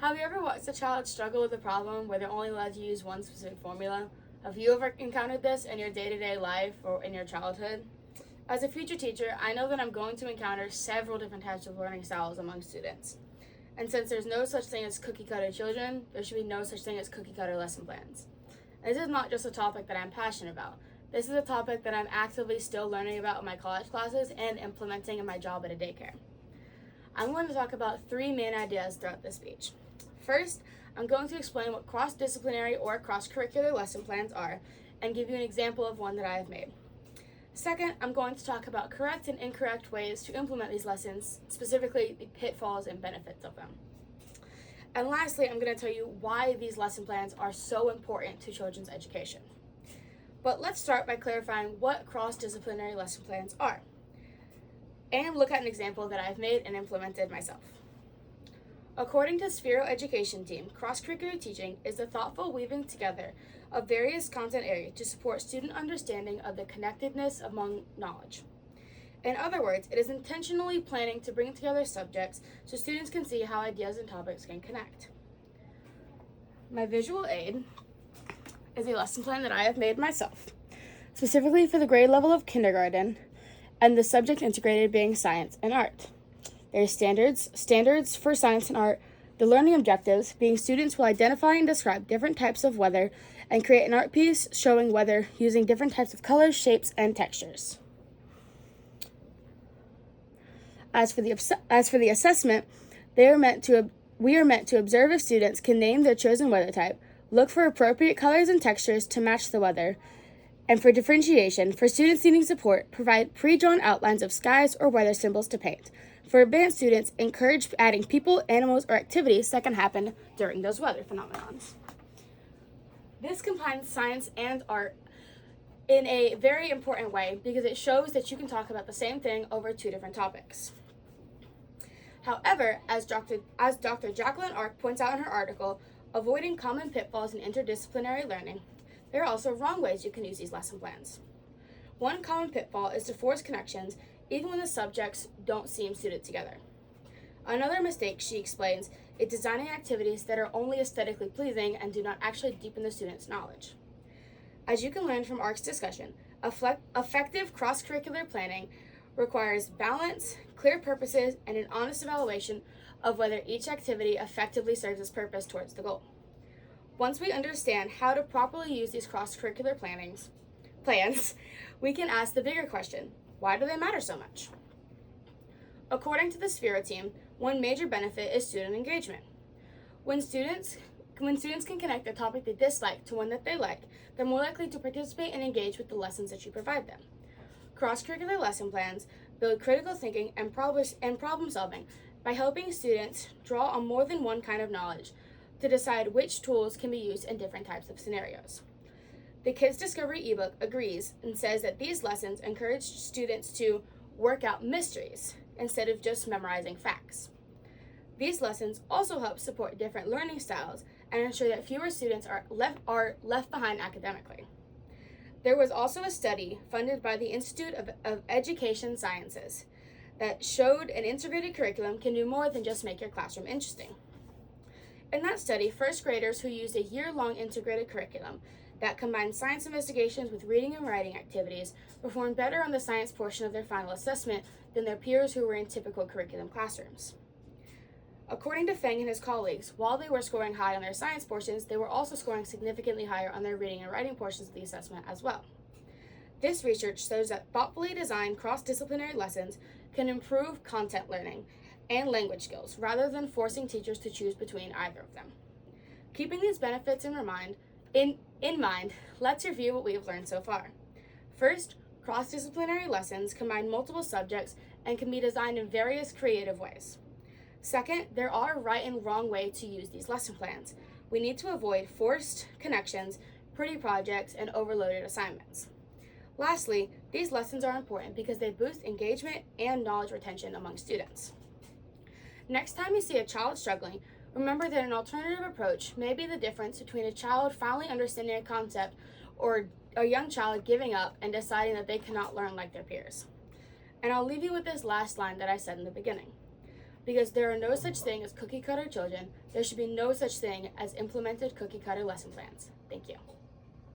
Have you ever watched a child struggle with a problem where they're only allowed to use one specific formula? Have you ever encountered this in your day-to-day life or in your childhood? As a future teacher, I know that I'm going to encounter several different types of learning styles among students. And since there's no such thing as cookie-cutter children, there should be no such thing as cookie-cutter lesson plans. And this is not just a topic that I'm passionate about. This is a topic that I'm actively still learning about in my college classes and implementing in my job at a daycare. I'm going to talk about three main ideas throughout this speech. First, I'm going to explain what cross-disciplinary or cross-curricular lesson plans are and give you an example of one that I have made. Second, I'm going to talk about correct and incorrect ways to implement these lessons, specifically the pitfalls and benefits of them. And lastly, I'm going to tell you why these lesson plans are so important to children's education. But let's start by clarifying what cross-disciplinary lesson plans are, and look at an example that I've made and implemented myself. According to Sphero Education Team, cross-curricular teaching is the thoughtful weaving together of various content areas to support student understanding of the connectedness among knowledge. In other words, it is intentionally planning to bring together subjects so students can see how ideas and topics can connect. My visual aid is a lesson plan that I have made myself, specifically for the grade level of kindergarten, and the subject integrated being science and art. There are standards for science and art, the learning objectives being students will identify and describe different types of weather and create an art piece showing weather using different types of colors, shapes, and textures. As for the assessment, we are meant to observe if students can name their chosen weather type, look for appropriate colors and textures to match the weather, and for differentiation, for students needing support, provide pre-drawn outlines of skies or weather symbols to paint. For advanced students, encourage adding people, animals, or activities that can happen during those weather phenomenons. This combines science and art in a very important way because it shows that you can talk about the same thing over two different topics. However, as Dr. Jacqueline Ark points out in her article, Avoiding Common Pitfalls in Interdisciplinary Learning, there are also wrong ways you can use these lesson plans. One common pitfall is to force connections even when the subjects don't seem suited together. Another mistake, she explains, is designing activities that are only aesthetically pleasing and do not actually deepen the student's knowledge. As you can learn from ARC's discussion, effective cross-curricular planning requires balance, clear purposes, and an honest evaluation of whether each activity effectively serves its purpose towards the goal. Once we understand how to properly use these cross-curricular plans, we can ask the bigger question, why do they matter so much? According to the Sphero team, one major benefit is student engagement. When students can connect a topic they dislike to one that they like, they're more likely to participate and engage with the lessons that you provide them. Cross-curricular lesson plans build critical thinking and problem solving by helping students draw on more than one kind of knowledge to decide which tools can be used in different types of scenarios. The Kids Discovery ebook agrees and says that these lessons encourage students to work out mysteries instead of just memorizing facts. These lessons also help support different learning styles and ensure that fewer students are left behind academically. There was also a study funded by the Institute of Education Sciences that showed an integrated curriculum can do more than just make your classroom interesting. In that study, first graders who used a year-long integrated curriculum that combined science investigations with reading and writing activities performed better on the science portion of their final assessment than their peers who were in typical curriculum classrooms. According to Feng and his colleagues, while they were scoring high on their science portions, they were also scoring significantly higher on their reading and writing portions of the assessment as well. This research shows that thoughtfully designed cross-disciplinary lessons can improve content learning and language skills rather than forcing teachers to choose between either of them. Keeping these benefits in mind, let's review what we have learned so far. First, cross-disciplinary lessons combine multiple subjects and can be designed in various creative ways. Second, there are a right and wrong way to use these lesson plans. We need to avoid forced connections, pretty projects, and overloaded assignments. Lastly, these lessons are important because they boost engagement and knowledge retention among students. Next time you see a child struggling, remember that an alternative approach may be the difference between a child finally understanding a concept or a young child giving up and deciding that they cannot learn like their peers. And I'll leave you with this last line that I said in the beginning. Because there are no such thing as cookie cutter children, there should be no such thing as implemented cookie cutter lesson plans. Thank you.